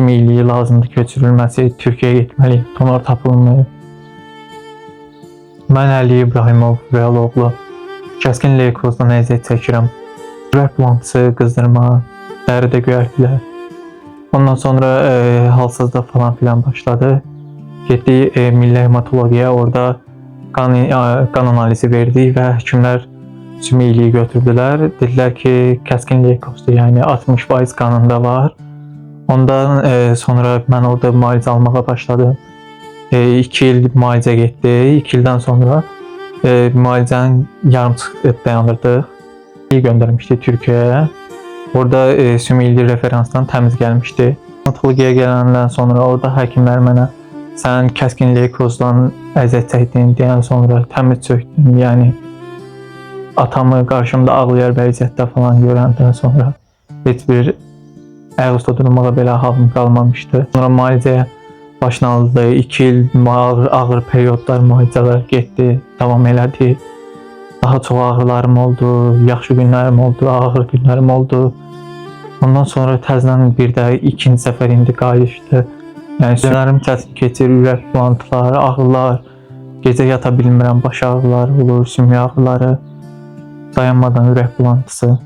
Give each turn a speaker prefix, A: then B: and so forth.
A: sümüklüyü lazımdır köçürülməsi, Türkiyəyə getməliyim, donor tapılmayıb. Mən Əli İbrahimov Realoğlu kəskin leykozdan əziyyət çəkirəm. Ürək bulantısı, qızdırma, dəridə göyərtilər. Ondan sonra halsızlıq falan filan başladı. Getdik Milli Hematologiyaya, orada qan analizi verdik və həkimlər sümüklüyü götürdülər. Dedilər ki, kəskin leykozdur, yəni 60% qanında var. Ondan sonra mən orada müalicə almağa başladım. 2 il müalicə getdi. 2 ildən sonra müalicəni yarımçıq dayandırdıq. Göndərmişdi Türkiyəyə. Orada sümüklü referansdan təmiz gəlmişdi. Hematologiyaya gələndən sonra orada həkimlər mənə sən kəskin leykozdan əziyyət çəkdin deyən sonra təmiz çökdüm. Yəni atamı qarşımda ağlayan vəziyyətdə falan görəndən sonra heç bir ayaqüstə durmağa belə halım qalmamışdı. Sonra müalicəyə başlanıldı. 2 il ağır periodlar müalicələr getdi, davam elədi. Daha çox ağrılarım oldu, yaxşı günlərim oldu, ağır günlərim oldu. Ondan sonra təzədən bir də ikinci səfər indi qayıtdı. Yəni günlərim çətin keçir, ürək bulantıları, ağrılar, gecə yata bilmirəm, baş ağrıları olur, sümük ağrıları, dayanmadan ürək bulantısı.